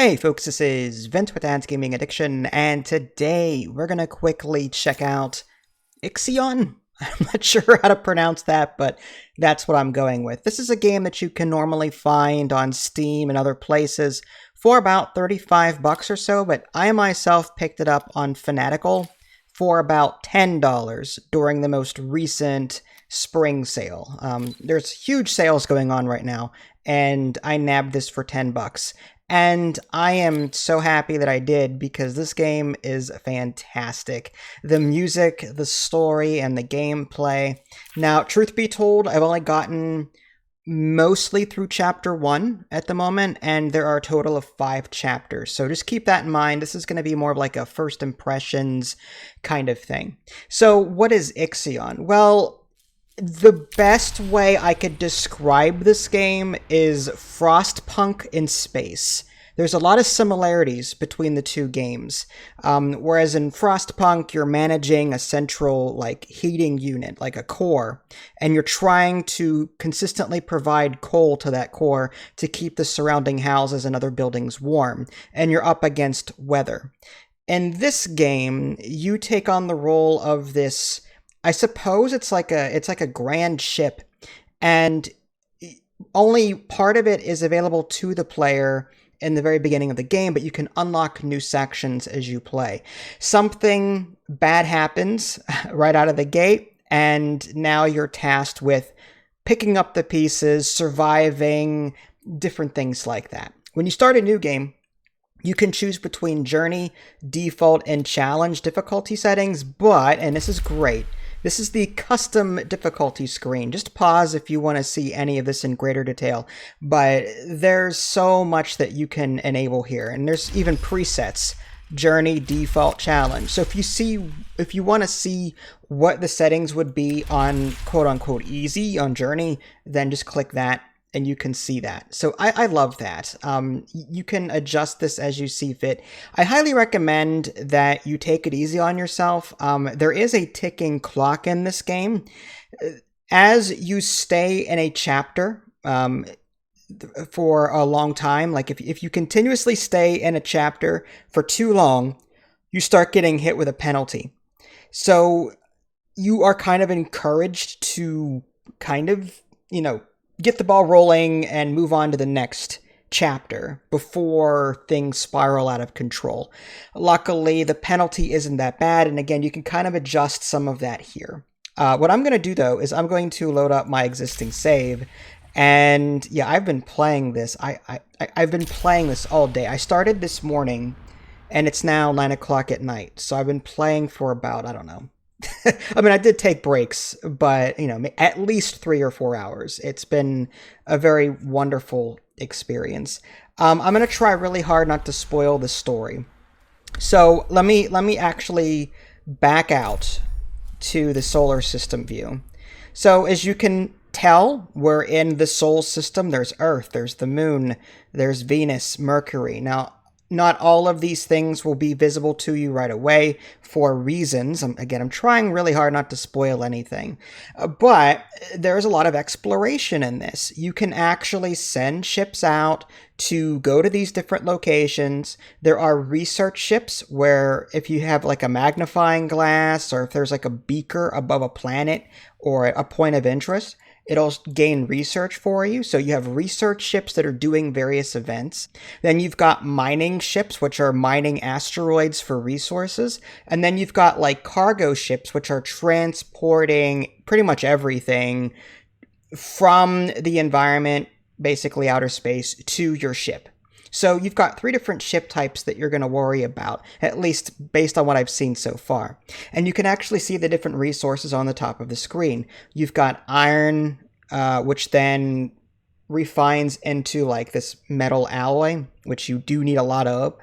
Hey folks, this is Vince with Ads Gaming Addiction, and today we're gonna quickly check out Ixion. I'm not sure how to pronounce that, but that's what I'm going with. This is a game that you can normally find on Steam and other places for about 35 bucks or so, but I myself picked it up on Fanatical for about $10 during the most recent spring sale. There's huge sales going on right now, and I nabbed this for 10 bucks. And I am so happy that I did because this game is fantastic. The music, the story, and the gameplay. Now, truth be told, I've only gotten mostly through chapter 1 at the moment, and there are a total of 5 chapters. So just keep that in mind. This is going to be more of like a first impressions kind of thing. So what is Ixion? Well, the best way I could describe this game is Frostpunk in space. There's a lot of similarities between the two games. Whereas in Frostpunk, you're managing a central heating unit, like a core, and you're trying to consistently provide coal to that core to keep the surrounding houses and other buildings warm, and you're up against weather. In this game, you take on the role of this, I suppose it's like a grand ship, and only part of it is available to the player in the very beginning of the game, but you can unlock new sections as you play. Something bad happens right out of the gate, and now you're tasked with picking up the pieces, surviving, different things like that. When you start a new game, you can choose between Journey, Default, and Challenge difficulty settings, but, and this is great, this is the custom difficulty screen. Just pause if you want to see any of this in greater detail, but there's so much that you can enable here, and there's even presets: Journey, Default, Challenge. So if you want to see what the settings would be on quote-unquote easy on Journey, then just click that, and you can see that. So I love that. You can adjust this as you see fit. I highly recommend that you take it easy on yourself. There is a ticking clock in this game. As you stay in a chapter for a long time, like if you continuously stay in a chapter for too long, you start getting hit with a penalty. So you are kind of encouraged to kind of, get the ball rolling and move on to the next chapter before things spiral out of control. Luckily, the penalty isn't that bad, and again, you can kind of adjust some of that here. What I'm going to do, though, is I'm going to load up my existing save, and yeah, I've been playing this. I've been playing this all day. I started this morning, and it's now 9 o'clock at night, so I've been playing for about, I don't know, I mean, I did take breaks, but, at least 3 or 4 hours. It's been a very wonderful experience. I'm going to try really hard not to spoil the story. So let me actually back out to the solar system view. So as you can tell, we're in the solar system. There's Earth, there's the Moon, there's Venus, Mercury. Now, not all of these things will be visible to you right away for reasons. I'm trying really hard not to spoil anything. But there's a lot of exploration in this. You can actually send ships out to go to these different locations. There are research ships where if you have like a magnifying glass or if there's like a beaker above a planet or a point of interest, it'll gain research for you. So you have research ships that are doing various events. Then you've got mining ships, which are mining asteroids for resources. And then you've got like cargo ships, which are transporting pretty much everything from the environment, basically outer space, to your ship. So you've got 3 different ship types that you're going to worry about, at least based on what I've seen so far. And you can actually see the different resources on the top of the screen. You've got iron, which then refines into like this metal alloy, which you do need a lot of.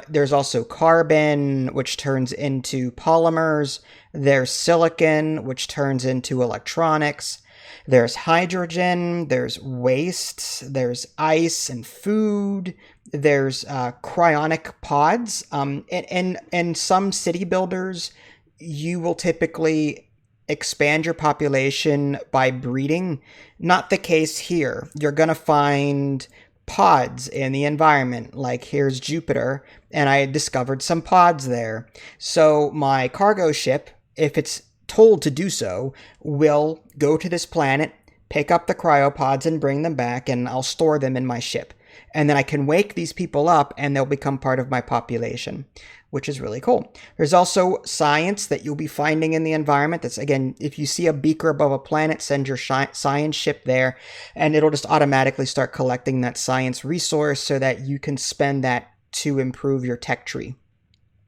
There's also carbon, which turns into polymers. There's silicon, which turns into electronics. There's hydrogen, there's waste, there's ice and food, there's cryonic pods. And some city builders, you will typically expand your population by breeding. Not the case here. You're going to find pods in the environment. Like here's Jupiter, and I discovered some pods there. So my cargo ship, if it's told to do so, will go to this planet, pick up the cryopods and bring them back, and I'll store them in my ship. And then I can wake these people up and they'll become part of my population, which is really cool. There's also science that you'll be finding in the environment. That's, again, if you see a beaker above a planet, send your science ship there, and it'll just automatically start collecting that science resource so that you can spend that to improve your tech tree.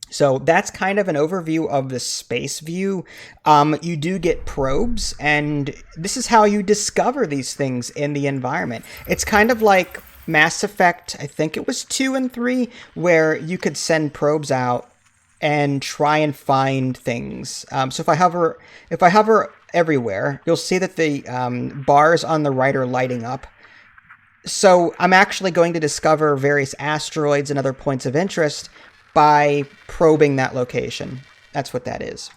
So that's kind of an overview of the space view. You do get probes, and this is how you discover these things in the environment. It's kind of like Mass Effect, I think it was 2 and 3, where you could send probes out and try and find things. So if I hover everywhere, you'll see that the bars on the right are lighting up. So I'm actually going to discover various asteroids and other points of interest by probing that location. That's what that is.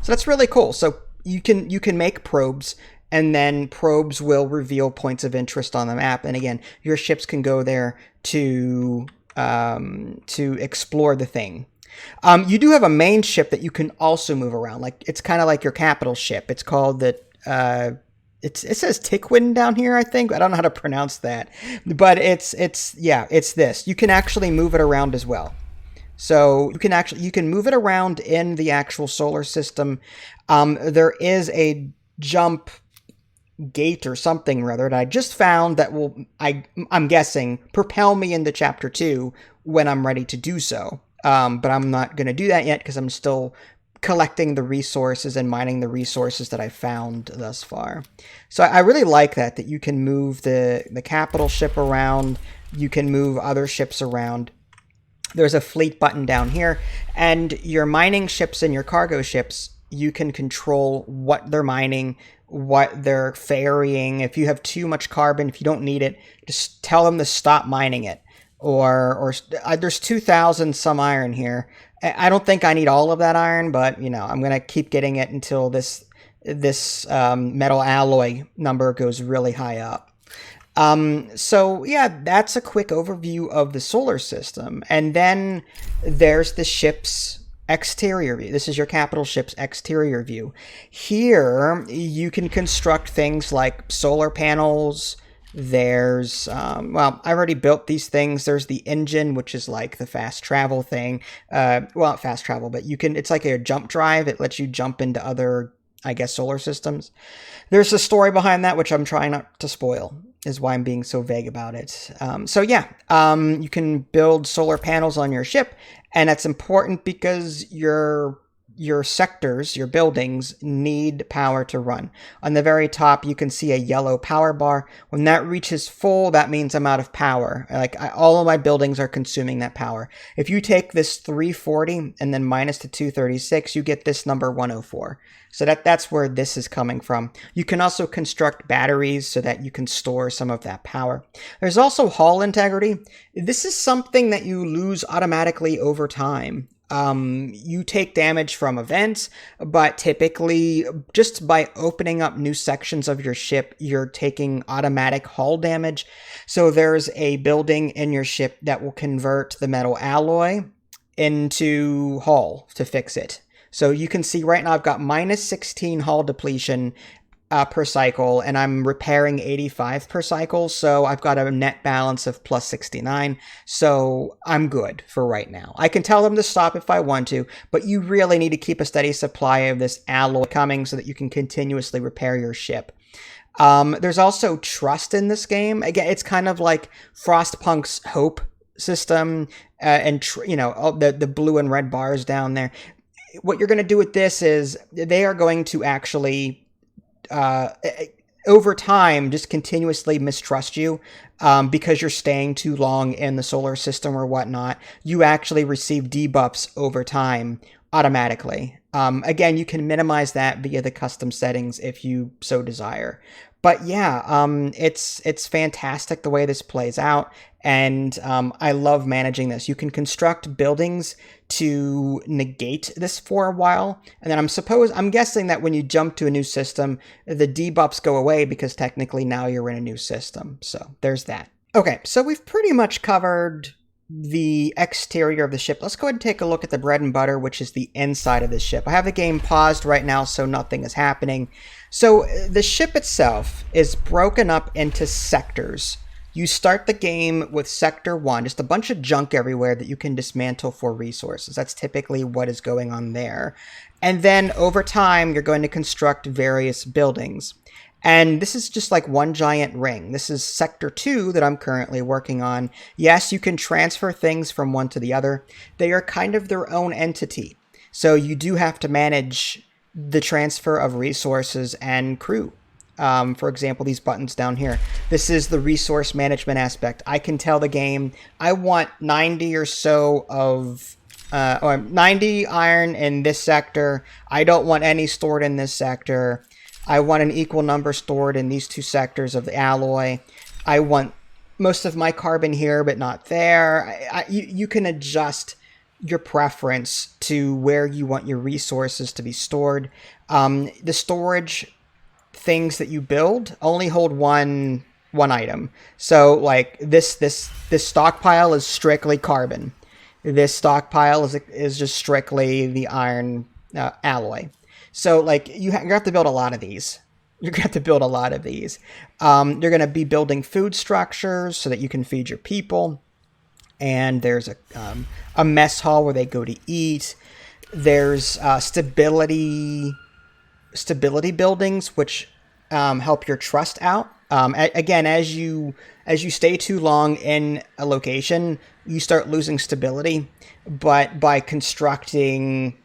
So that's really cool. So you can make probes, and then probes will reveal points of interest on the map. And again, your ships can go there to explore the thing. You do have a main ship that you can also move around. Like it's kind of like your capital ship. It's called the it says Tikwin down here, I think. I don't know how to pronounce that, but it's this. You can actually move it around as well. So you can move it around in the actual solar system. There is a jump gate or something rather that I just found that will, I'm guessing, propel me into chapter 2 when I'm ready to do so. But I'm not going to do that yet because I'm still collecting the resources and mining the resources that I found thus far. So I really like that you can move the capital ship around. You can move other ships around. There's a fleet button down here, and your mining ships and your cargo ships, you can control what they're mining, what they're ferrying. If you have too much carbon, if you don't need it, just tell them to stop mining it. Or there's 2,000 some iron here. I don't think I need all of that iron, but I'm gonna keep getting it until this metal alloy number goes really high up. So yeah, that's a quick overview of the solar system. And then there's the ship's exterior view. This is your capital ship's exterior view. Here, you can construct things like solar panels. There's, I've already built these things. There's the engine, which is like the fast travel thing. Not fast travel, but it's like a jump drive. It lets you jump into other, I guess, solar systems. There's a story behind that, which I'm trying not to spoil, is why I'm being so vague about it. You can build solar panels on your ship, and that's important because your sectors, your buildings, need power to run. On the very top, you can see a yellow power bar. When that reaches full, that means I'm out of power. All of my buildings are consuming that power. If you take this 340 and then minus the 236, you get this number 104. So that's where this is coming from. You can also construct batteries so that you can store some of that power. There's also hull integrity. This is something that you lose automatically over time. You take damage from events, but typically just by opening up new sections of your ship, you're taking automatic hull damage. So there's a building in your ship that will convert the metal alloy into hull to fix it. So you can see right now I've got minus 16 hull depletion per cycle, and I'm repairing 85 per cycle, so I've got a net balance of plus 69, so I'm good for right now. I can tell them to stop if I want to, but you really need to keep a steady supply of this alloy coming so that you can continuously repair your ship. There's also trust in this game. Again, it's kind of like Frostpunk's hope system, and the blue and red bars down there. What you're going to do with this is they are going to actually over time just continuously mistrust you because you're staying too long in the solar system or whatnot. You actually receive debuffs over time automatically. Again, you can minimize that via the custom settings if you so desire. But yeah, it's fantastic the way this plays out, and I love managing this. You can construct buildings to negate this for a while, and then I'm guessing that when you jump to a new system, the debuffs go away because technically now you're in a new system. So there's that. Okay, so we've pretty much covered the exterior of the ship. Let's go ahead and take a look at the bread and butter, which is the inside of the ship. I have the game paused right now, so nothing is happening. So the ship itself is broken up into sectors. You start the game with Sector 1, just a bunch of junk everywhere that you can dismantle for resources. That's typically what is going on there. And then over time, you're going to construct various buildings. And this is just like one giant ring. This is Sector 2 that I'm currently working on. Yes, you can transfer things from one to the other. They are kind of their own entity. So you do have to manage the transfer of resources and crew. For example, these buttons down here. This is the resource management aspect. I can tell the game, I want 90 or so of or 90 iron in this sector. I don't want any stored in this sector. I want an equal number stored in these two sectors of the alloy. I want most of my carbon here, but not there. You can adjust your preference to where you want your resources to be stored. The storage things that you build only hold one item. So like this stockpile is strictly carbon. This stockpile is just strictly the iron alloy. So, like, you have to build a lot of these. You're going to have to build a lot of these. You're going to be building food structures so that you can feed your people. And there's a mess hall where they go to eat. There's stability buildings, which help your trust out. Again, as you stay too long in a location, you start losing stability. But by constructing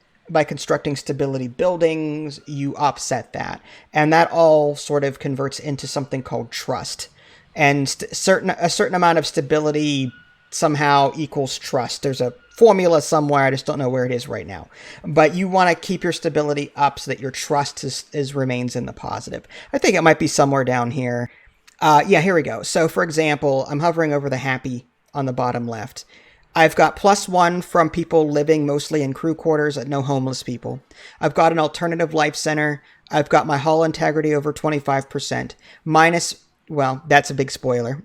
stability buildings, you offset that. And that all sort of converts into something called trust. And a certain amount of stability somehow equals trust. There's a formula somewhere, I just don't know where it is right now. But you want to keep your stability up so that your trust remains in the positive. I think it might be somewhere down here. Yeah, here we go. So for example, I'm hovering over the happy on the bottom left. I've got +1 from people living mostly in crew quarters and no homeless people. I've got an alternative life center. I've got my hull integrity over 25%. Well, that's a big spoiler.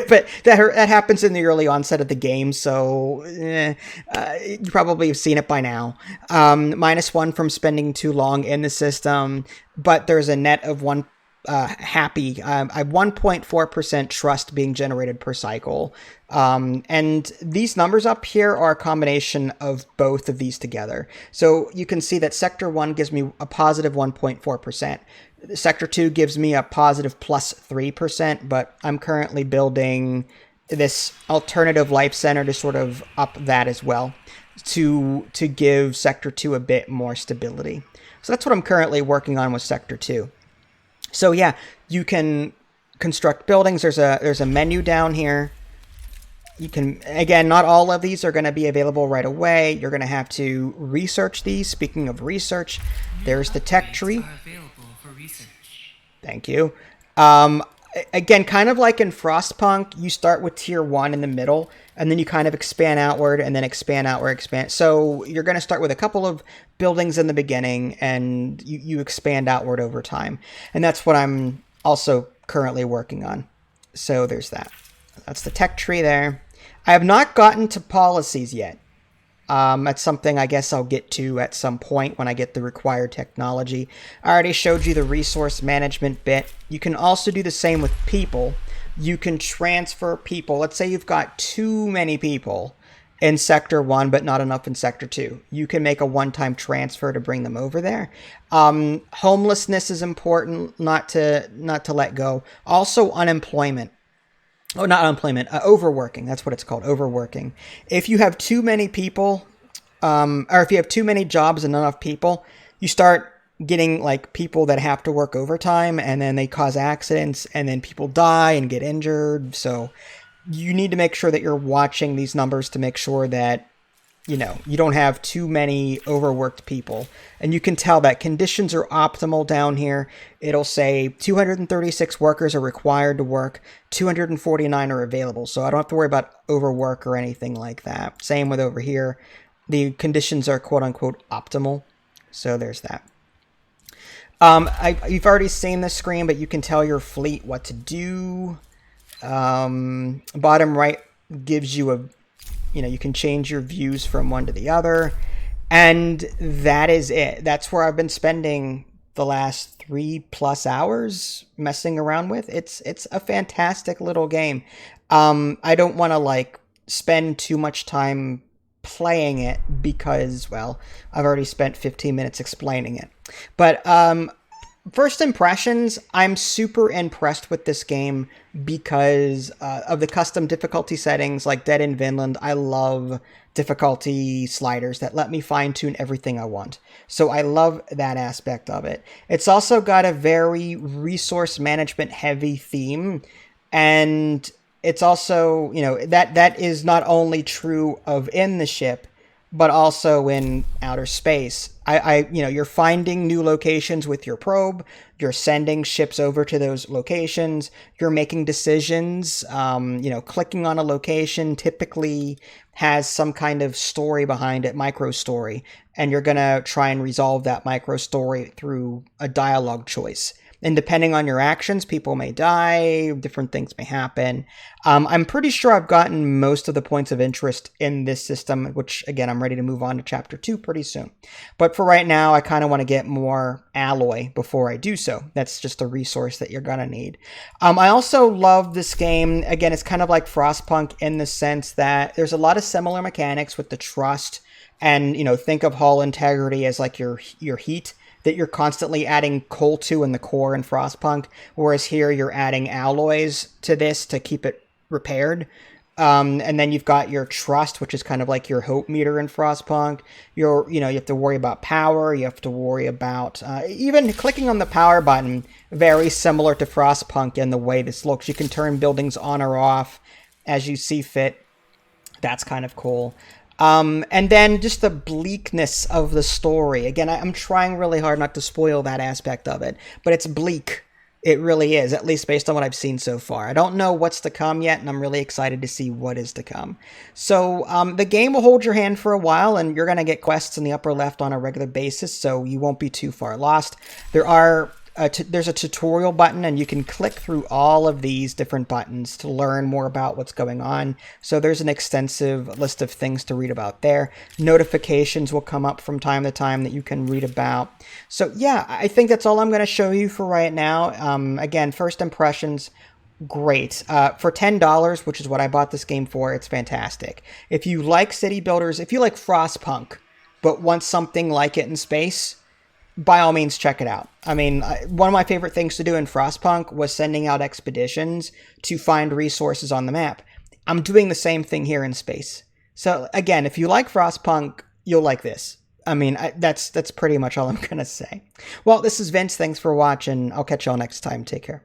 But that happens in the early onset of the game, so you probably have seen it by now. -1 from spending too long in the system, but there's a net of one happy. I have 1.4% trust being generated per cycle. And these numbers up here are a combination of both of these together. So you can see that Sector 1 gives me a positive 1.4%. Sector 2 gives me a positive +3%, but I'm currently building this alternative life center to sort of up that as well, to give Sector 2 a bit more stability. So that's what I'm currently working on with Sector 2. So yeah, you can construct buildings. There's a menu down here. You can, again, not all of these are going to be available right away. You're going to have to research these. Speaking of research, there's the tech tree. Thank you. Again, kind of like in Frostpunk, you start with tier 1 in the middle, and then you kind of expand outward, and then expand outward, expand. So you're going to start with a couple of buildings in the beginning, and you expand outward over time. And that's what I'm also currently working on. So there's that. That's the tech tree there. I have not gotten to policies yet. That's something I guess I'll get to at some point when I get the required technology. I already showed you the resource management bit. You can also do the same with people. You can transfer people. Let's say you've got too many people in Sector 1, but not enough in Sector 2. You can make a one-time transfer to bring them over there. Homelessness is important, not to let go. Also, unemployment. Oh, not unemployment, overworking. That's what it's called, overworking. If you have too many people, or if you have too many jobs and not enough people, you start getting like people that have to work overtime, and then they cause accidents, and then people die and get injured. So you need to make sure that you're watching these numbers to make sure that, you know, you don't have too many overworked people. And you can tell that conditions are optimal down here. It'll say 236 workers are required to work, 249 are available. So I don't have to worry about overwork or anything like that. Same with over here. The conditions are quote unquote optimal. So there's that. You've already seen this screen, but you can tell your fleet what to do. Bottom right gives you a, you can change your views from one to the other. And that is it. That's where I've been spending the last 3+ hours messing around with. It's a fantastic little game. I don't want to like spend too much time playing it because, well, I've already spent 15 minutes explaining it. But first impressions, I'm super impressed with this game because of the custom difficulty settings like Dead in Vinland. I love difficulty sliders that let me fine-tune everything I want. So I love that aspect of it. It's also got a very resource management heavy theme, and it's also, that is not only true of in the ship, but also in outer space. You're finding new locations with your probe. You're sending ships over to those locations. You're making decisions. Clicking on a location typically has some kind of story behind it, micro story, and you're gonna try and resolve that micro story through a dialogue choice. And depending on your actions, people may die, different things may happen. I'm pretty sure I've gotten most of the points of interest in this system, which, again, I'm ready to move on to Chapter 2 pretty soon. But for right now, I kind of want to get more alloy before I do so. That's just a resource that you're going to need. I also love this game. Again, it's kind of like Frostpunk in the sense that there's a lot of similar mechanics with the trust. And, think of hull integrity as like your heat that you're constantly adding coal to in the core in Frostpunk, whereas here you're adding alloys to this to keep it repaired. And then you've got your trust, which is kind of like your hope meter in Frostpunk. You have to worry about power. You have to worry about even clicking on the power button, very similar to Frostpunk in the way this looks. You can turn buildings on or off as you see fit. That's kind of cool. And then just the bleakness of the story. Again, I'm trying really hard not to spoil that aspect of it, but it's bleak. It really is, at least based on what I've seen so far. I don't know what's to come yet, and I'm really excited to see what is to come. So the game will hold your hand for a while, and you're going to get quests in the upper left on a regular basis, so you won't be too far lost. There's a tutorial button, and you can click through all of these different buttons to learn more about what's going on. So there's an extensive list of things to read about there. Notifications will come up from time to time that you can read about. So yeah, I think that's all I'm going to show you for right now. Again, first impressions, great. For $10, which is what I bought this game for, it's fantastic. If you like city builders, if you like Frostpunk, but want something like it in space, by all means, check it out. I mean, one of my favorite things to do in Frostpunk was sending out expeditions to find resources on the map. I'm doing the same thing here in space. So again, if you like Frostpunk, you'll like this. I mean, that's pretty much all I'm going to say. Well, this is Vince. Thanks for watching. I'll catch y'all next time. Take care.